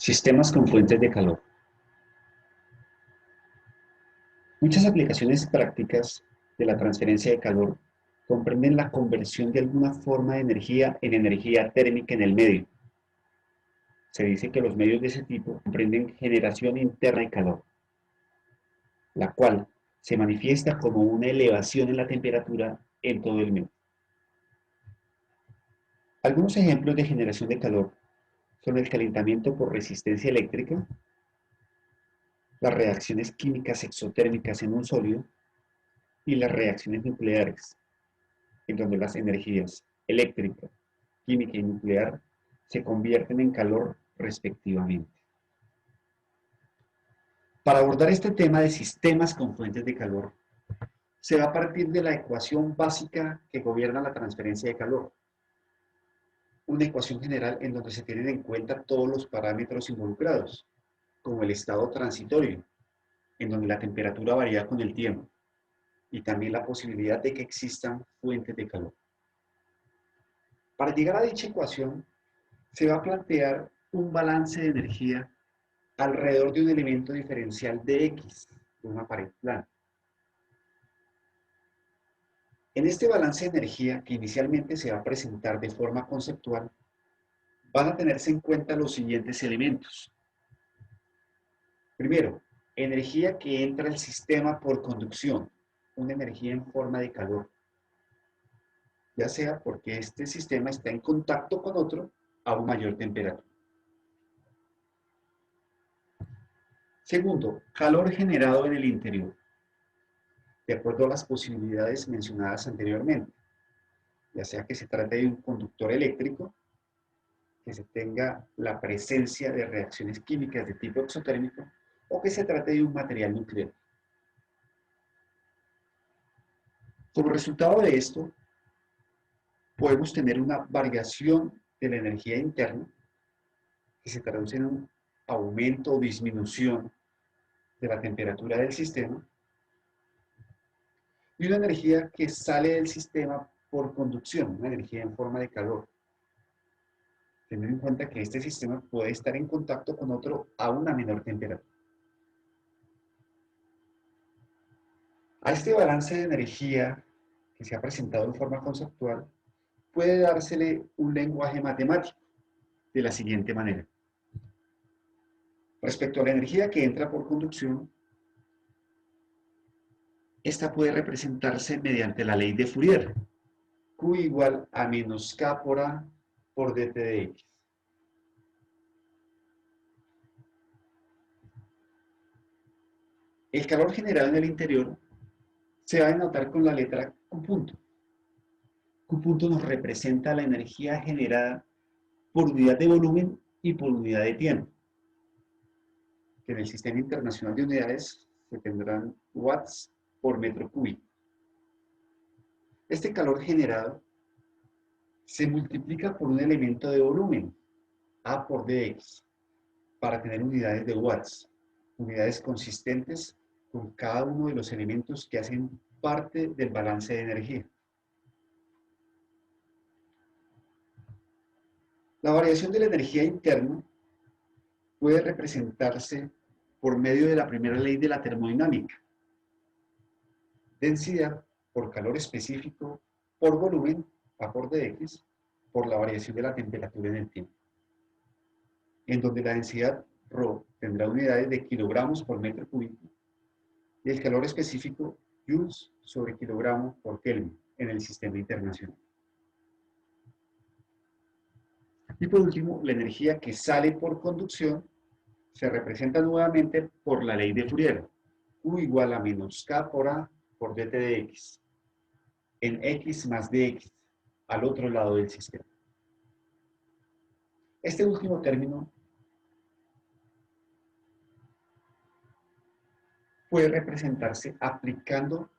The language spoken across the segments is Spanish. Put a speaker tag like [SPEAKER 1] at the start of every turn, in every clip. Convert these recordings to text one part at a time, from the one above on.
[SPEAKER 1] Sistemas con fuentes de calor. Muchas aplicaciones prácticas de la transferencia de calor comprenden la conversión de alguna forma de energía en energía térmica en el medio. Se dice que los medios de ese tipo comprenden generación interna de calor, la cual se manifiesta como una elevación en la temperatura en todo el medio. Algunos ejemplos de generación de calor son el calentamiento por resistencia eléctrica, las reacciones químicas exotérmicas en un sólido y las reacciones nucleares, en donde las energías eléctrica, química y nuclear se convierten en calor respectivamente. Para abordar este tema de sistemas con fuentes de calor, se va a partir de la ecuación básica que gobierna la transferencia de calor. Una ecuación general en donde se tienen en cuenta todos los parámetros involucrados, como el estado transitorio, en donde la temperatura varía con el tiempo, y también la posibilidad de que existan fuentes de calor. Para llegar a dicha ecuación, se va a plantear un balance de energía alrededor de un elemento diferencial de X, de una pared plana. En este balance de energía, que inicialmente se va a presentar de forma conceptual, van a tenerse en cuenta los siguientes elementos. Primero, energía que entra al sistema por conducción, una energía en forma de calor, ya sea porque este sistema está en contacto con otro a una mayor temperatura. Segundo, calor generado en el interior, de acuerdo a las posibilidades mencionadas anteriormente, ya sea que se trate de un conductor eléctrico, que se tenga la presencia de reacciones químicas de tipo exotérmico, o que se trate de un material nuclear. Como resultado de esto, podemos tener una variación de la energía interna, que se traduce en un aumento o disminución de la temperatura del sistema, y una energía que sale del sistema por conducción, una energía en forma de calor. Tener en cuenta que este sistema puede estar en contacto con otro a una menor temperatura. A este balance de energía que se ha presentado en forma conceptual, puede dársele un lenguaje matemático de la siguiente manera. Respecto a la energía que entra por conducción, esta puede representarse mediante la ley de Fourier, Q igual a menos K por A por dt de X. El calor generado en el interior se va a denotar con la letra Q punto. Q punto nos representa la energía generada por unidad de volumen y por unidad de tiempo, que en el Sistema Internacional de Unidades se tendrán watts por metro cúbico. Este calor generado se multiplica por un elemento de volumen, A por dx, para tener unidades de watts, unidades consistentes con cada uno de los elementos que hacen parte del balance de energía. La variación de la energía interna puede representarse por medio de la primera ley de la termodinámica. Densidad por calor específico por volumen, A por dx, por la variación de la temperatura en el tiempo, en donde la densidad ρ tendrá unidades de kilogramos por metro cúbico y el calor específico joules sobre kilogramo por Kelvin en el sistema internacional. Y por último, la energía que sale por conducción se representa nuevamente por la ley de Fourier, Q igual a menos K por A por dt de X, en X más dx, al otro lado del sistema. Este último término puede representarse aplicando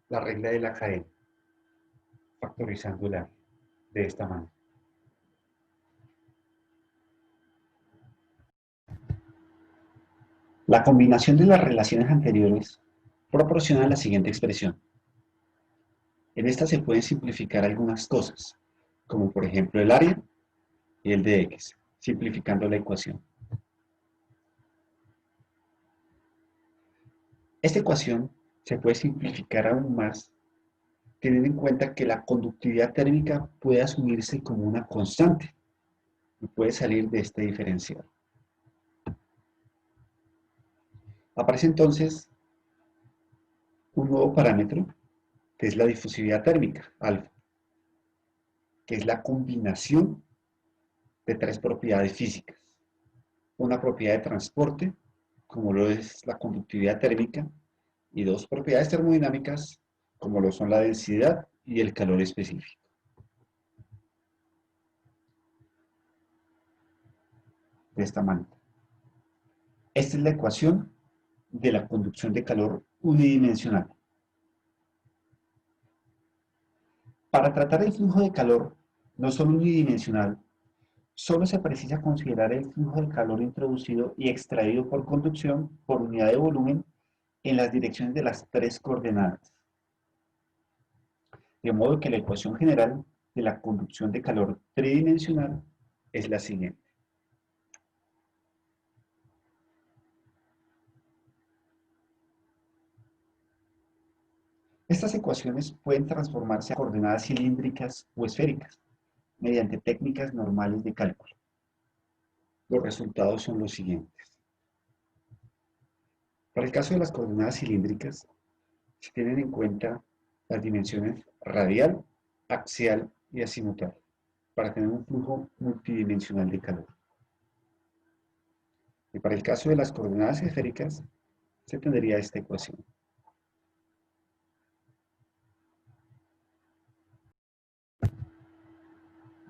[SPEAKER 1] la regla de la cadena, factorizando el área de esta manera. La combinación de las relaciones anteriores proporciona la siguiente expresión. En esta se pueden simplificar algunas cosas, como por ejemplo el área y el dx, simplificando la ecuación. Esta ecuación se puede simplificar aún más teniendo en cuenta que la conductividad térmica puede asumirse como una constante y puede salir de este diferencial. Aparece entonces un nuevo parámetro que es la difusividad térmica, alfa, que es la combinación de tres propiedades físicas. Una propiedad de transporte, como lo es la conductividad térmica, y dos propiedades termodinámicas, como lo son la densidad y el calor específico. De esta manera. Esta es la ecuación de la conducción de calor unidimensional. Para tratar el flujo de calor no solo unidimensional, solo se precisa considerar el flujo de calor introducido y extraído por conducción por unidad de volumen en las direcciones de las tres coordenadas. De modo que la ecuación general de la conducción de calor tridimensional es la siguiente. Estas ecuaciones pueden transformarse a coordenadas cilíndricas o esféricas mediante técnicas normales de cálculo. Los resultados son los siguientes. Para el caso de las coordenadas cilíndricas, se tienen en cuenta las dimensiones radial, axial y azimutal para tener un flujo multidimensional de calor. Y para el caso de las coordenadas esféricas, se tendría esta ecuación.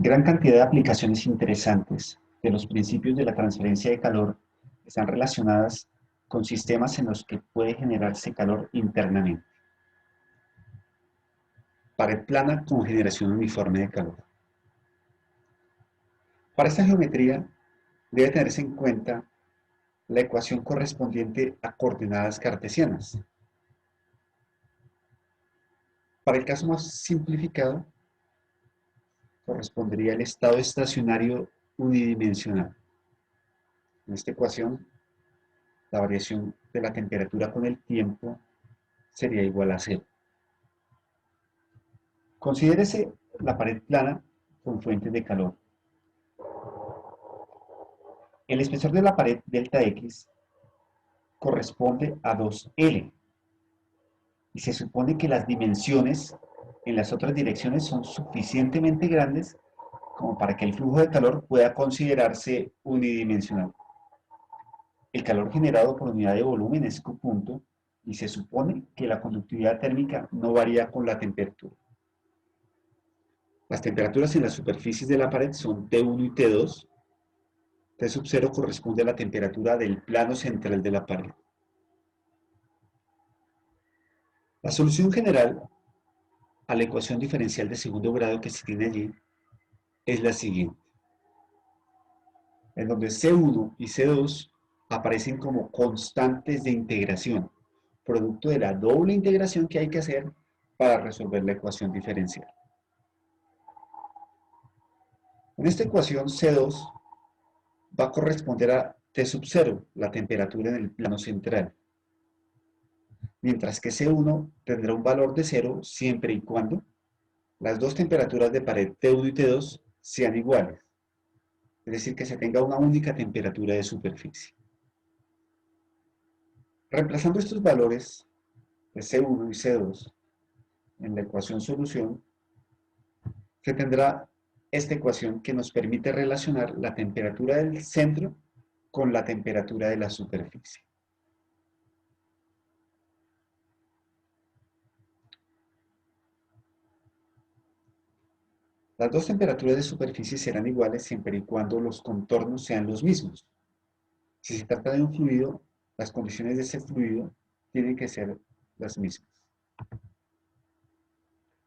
[SPEAKER 1] Gran cantidad de aplicaciones interesantes de los principios de la transferencia de calor están relacionadas con sistemas en los que puede generarse calor internamente. Pared plana con generación uniforme de calor. Para esta geometría debe tenerse en cuenta la ecuación correspondiente a coordenadas cartesianas. Para el caso más simplificado, correspondería el estado estacionario unidimensional. En esta ecuación, la variación de la temperatura con el tiempo sería igual a cero. Considérese la pared plana con fuentes de calor. El espesor de la pared delta X corresponde a 2L y se supone que las dimensiones en las otras direcciones son suficientemente grandes como para que el flujo de calor pueda considerarse unidimensional. El calor generado por unidad de volumen es Q punto y se supone que la conductividad térmica no varía con la temperatura. Las temperaturas en las superficies de la pared son T1 y T2. T sub 0 corresponde a la temperatura del plano central de la pared. La solución general a la ecuación diferencial de segundo grado que se tiene allí es la siguiente, en donde C1 y C2 aparecen como constantes de integración, producto de la doble integración que hay que hacer para resolver la ecuación diferencial. En esta ecuación C2 va a corresponder a T sub 0, la temperatura en el plano central, mientras que C1 tendrá un valor de 0 siempre y cuando las dos temperaturas de pared T1 y T2 sean iguales, es decir, que se tenga una única temperatura de superficie. Reemplazando estos valores de C1 y C2 en la ecuación solución, se tendrá esta ecuación que nos permite relacionar la temperatura del centro con la temperatura de la superficie. Las dos temperaturas de superficie serán iguales siempre y cuando los contornos sean los mismos. Si se trata de un fluido, las condiciones de ese fluido tienen que ser las mismas.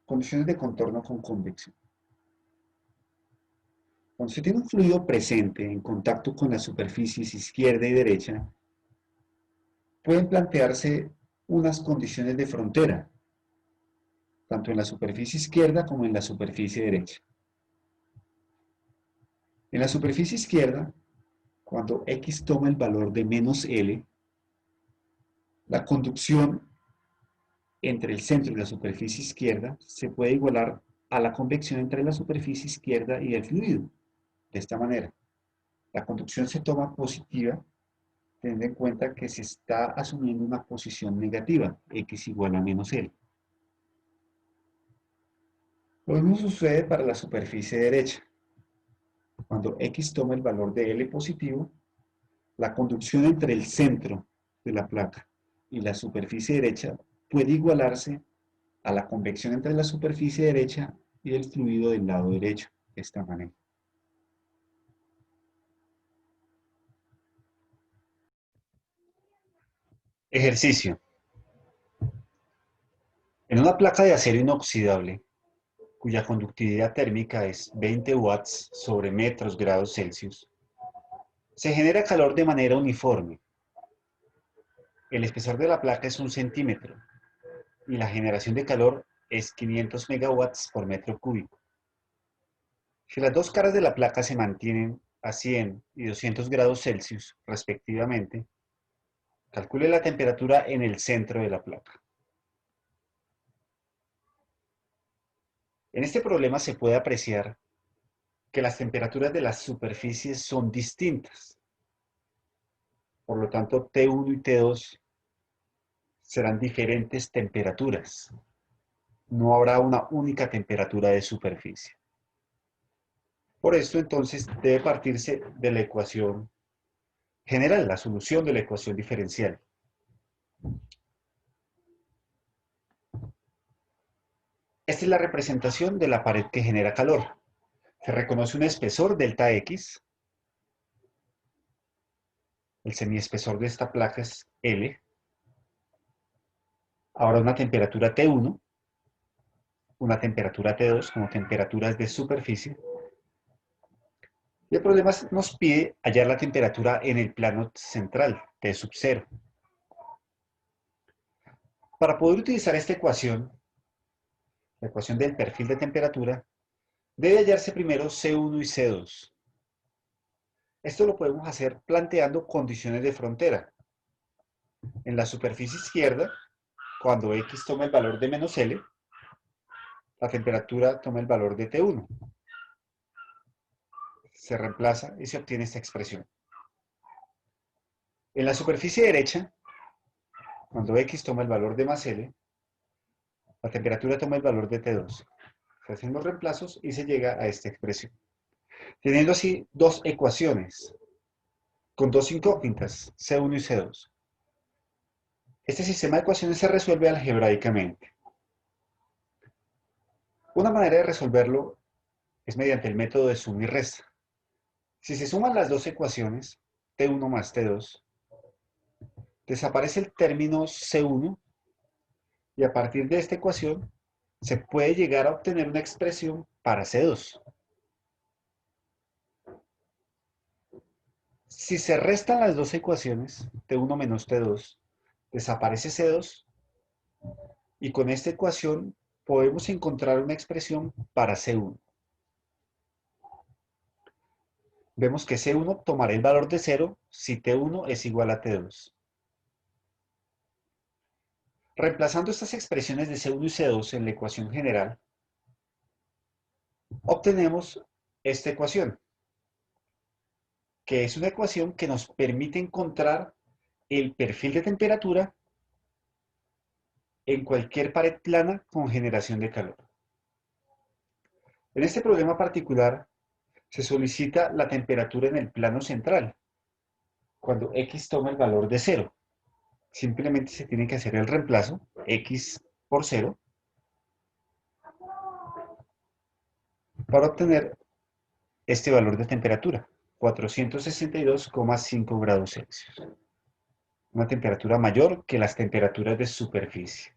[SPEAKER 1] Condiciones de contorno con convección. Cuando se tiene un fluido presente en contacto con las superficies izquierda y derecha, pueden plantearse unas condiciones de frontera, tanto en la superficie izquierda como en la superficie derecha. En la superficie izquierda, cuando X toma el valor de menos L, La conducción entre el centro y la superficie izquierda se puede igualar a la convección entre la superficie izquierda y el fluido. De esta manera, la conducción se toma positiva teniendo en cuenta que se está asumiendo una posición negativa, x igual a menos L. Lo mismo sucede para la superficie derecha. Cuando x toma el valor de L positivo, la conducción entre el centro de la placa y la superficie derecha puede igualarse a la convección entre la superficie derecha y el fluido del lado derecho, de esta manera. Ejercicio. En una placa de acero inoxidable, cuya conductividad térmica es 20 watts sobre metros grados Celsius, se genera calor de manera uniforme. El espesor de la placa es 1 centímetro y la generación de calor es 500 megawatts por metro cúbico. Si las dos caras de la placa se mantienen a 100 y 200 grados Celsius respectivamente, calcule la temperatura en el centro de la placa. En este problema se puede apreciar que las temperaturas de las superficies son distintas. Por lo tanto, T1 y T2 serán diferentes temperaturas. No habrá una única temperatura de superficie. Por esto, entonces, debe partirse de la ecuación general, la solución de la ecuación diferencial. Esta es la representación de la pared que genera calor. Se reconoce un espesor delta X. El semiespesor de esta placa es L. Ahora una temperatura T1, una temperatura T2 como temperaturas de superficie. Y el problema nos pide hallar la temperatura en el plano central, T sub 0. Para poder utilizar esta ecuación, la ecuación del perfil de temperatura, debe hallarse primero C1 y C2. Esto lo podemos hacer planteando condiciones de frontera. En la superficie izquierda, cuando X toma el valor de menos L, la temperatura toma el valor de T1. Se reemplaza y se obtiene esta expresión. En la superficie derecha, cuando X toma el valor de más L, la temperatura toma el valor de T2. Se hacen los reemplazos y se llega a esta expresión. Teniendo así dos ecuaciones con dos incógnitas, C1 y C2. Este sistema de ecuaciones se resuelve algebraicamente. Una manera de resolverlo es mediante el método de suma y resta. Si se suman las dos ecuaciones, T1 más T2, desaparece el término C1 y a partir de esta ecuación se puede llegar a obtener una expresión para C2. Si se restan las dos ecuaciones, T1 menos T2, desaparece C2 y con esta ecuación podemos encontrar una expresión para C1. Vemos que C1 tomará el valor de 0 si T1 es igual a T2. Reemplazando estas expresiones de C1 y C2 en la ecuación general, obtenemos esta ecuación, que es una ecuación que nos permite encontrar el perfil de temperatura en cualquier pared plana con generación de calor. En este problema particular, se solicita la temperatura en el plano central, cuando X toma el valor de 0. Simplemente se tiene que hacer el reemplazo, X por 0, para obtener este valor de temperatura, 462,5 grados Celsius. Una temperatura mayor que las temperaturas de superficie.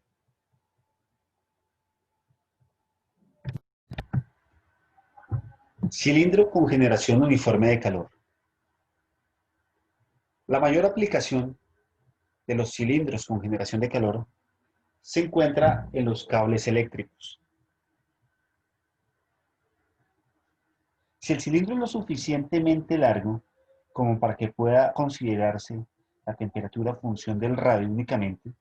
[SPEAKER 1] Cilindro con generación uniforme de calor. La mayor aplicación de los cilindros con generación de calor se encuentra en los cables eléctricos. Si el cilindro es lo suficientemente largo como para que pueda considerarse la temperatura función del radio únicamente,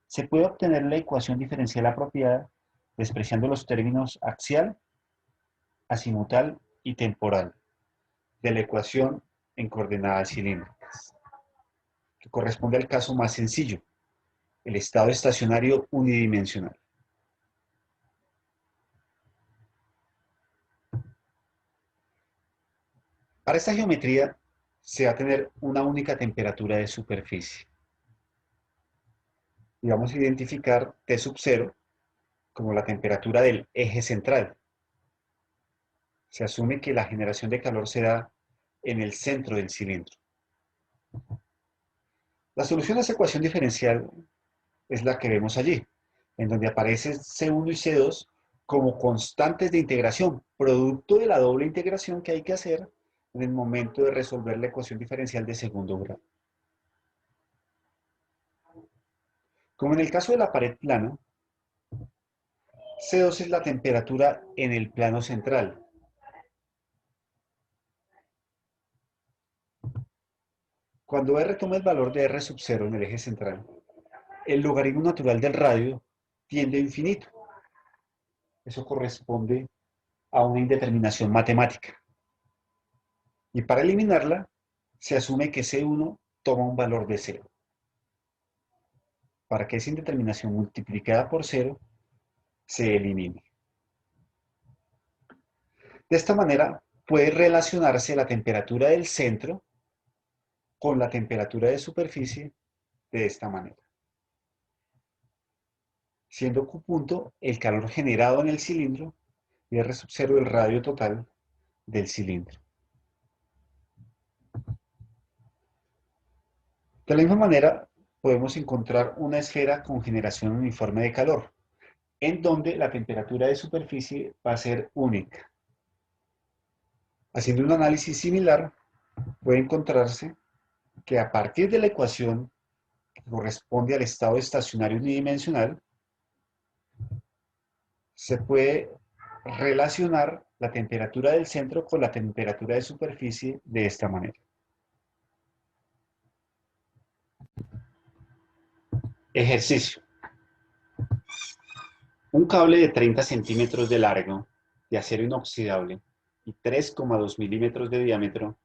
[SPEAKER 1] se puede obtener la ecuación diferencial apropiada despreciando los términos axial, azimutal y temporal de la ecuación en coordenadas cilíndricas, que corresponde al caso más sencillo, el estado estacionario unidimensional. Para esta geometría se va a tener una única temperatura de superficie. Y vamos a identificar T sub 0 como la temperatura del eje central. Se asume que la generación de calor se da en el centro del cilindro. La solución a esa ecuación diferencial es la que vemos allí, en donde aparece C1 y C2 como constantes de integración, producto de la doble integración que hay que hacer en el momento de resolver la ecuación diferencial de segundo grado. Como en el caso de la pared plana, C2 es la temperatura en el plano central. Cuando R toma el valor de R sub 0 en el eje central, el logaritmo natural del radio tiende a infinito. Eso corresponde a una indeterminación matemática. Y para eliminarla, se asume que C1 toma un valor de 0. Para que esa indeterminación multiplicada por 0 se elimine. De esta manera, puede relacionarse la temperatura del centro con la temperatura de superficie de esta manera. Siendo Q punto el calor generado en el cilindro y R sub 0 el radio total del cilindro. De la misma manera, podemos encontrar una esfera con generación uniforme de calor, en donde la temperatura de superficie va a ser única. Haciendo un análisis similar, puede encontrarse que a partir de la ecuación que corresponde al estado estacionario unidimensional, se puede relacionar la temperatura del centro con la temperatura de superficie de esta manera. Ejercicio. Un cable de 30 centímetros de largo, de acero inoxidable y 3,2 milímetros de diámetro,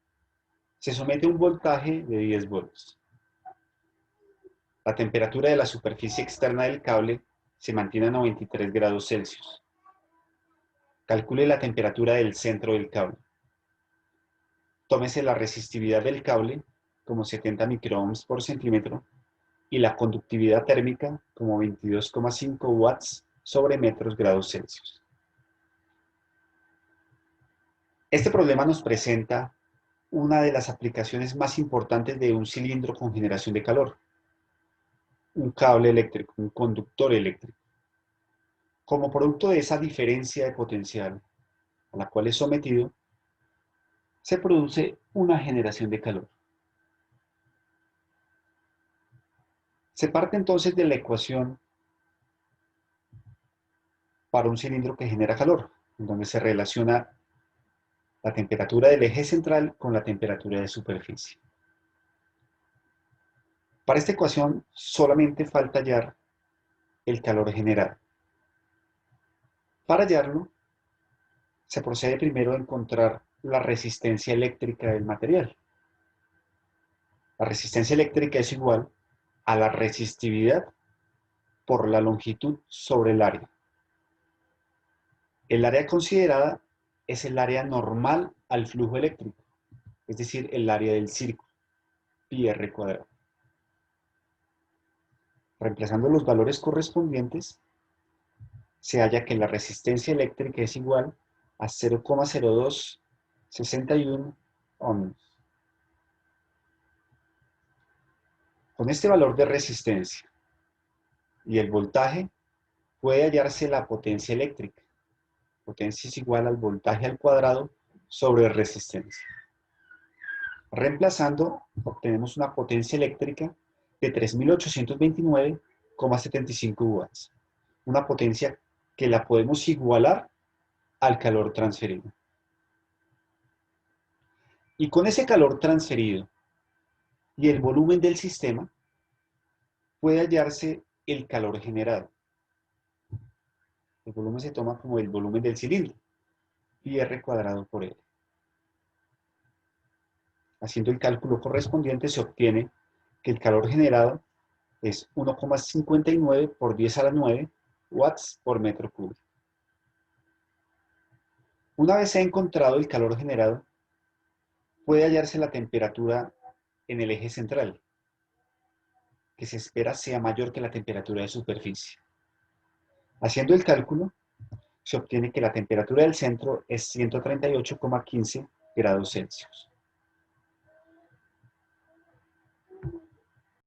[SPEAKER 1] se somete a un voltaje de 10 volts. La temperatura de la superficie externa del cable se mantiene a 93 grados Celsius. Calcule la temperatura del centro del cable. Tómese la resistividad del cable como 70 microohms por centímetro y la conductividad térmica como 22,5 watts sobre metros grados Celsius. Este problema nos presenta una de las aplicaciones más importantes de un cilindro con generación de calor, un cable eléctrico, un conductor eléctrico. Como producto de esa diferencia de potencial a la cual es sometido, se produce una generación de calor. Se parte entonces de la ecuación para un cilindro que genera calor, en donde se relaciona la temperatura del eje central con la temperatura de superficie. Para esta ecuación solamente falta hallar el calor generado. Para hallarlo, se procede primero a encontrar la resistencia eléctrica del material. La resistencia eléctrica es igual a la resistividad por la longitud sobre el área. El área considerada es el área normal al flujo eléctrico, es decir, el área del círculo, pi r cuadrado. Reemplazando los valores correspondientes, se halla que la resistencia eléctrica es igual a 0,0261 ohms. Con este valor de resistencia y el voltaje puede hallarse la potencia eléctrica. Potencia es igual al voltaje al cuadrado sobre resistencia. Reemplazando, obtenemos una potencia eléctrica de 3.829,75 watts. Una potencia que la podemos igualar al calor transferido. Y con ese calor transferido y el volumen del sistema, puede hallarse el calor generado. El volumen se toma como el volumen del cilindro, pi r cuadrado por L. Haciendo el cálculo correspondiente se obtiene que el calor generado es 1,59 por 10 a la 9 watts por metro cúbico. Una vez se ha encontrado el calor generado, puede hallarse la temperatura en el eje central, que se espera sea mayor que la temperatura de superficie. Haciendo el cálculo, se obtiene que la temperatura del centro es 138,15 grados Celsius.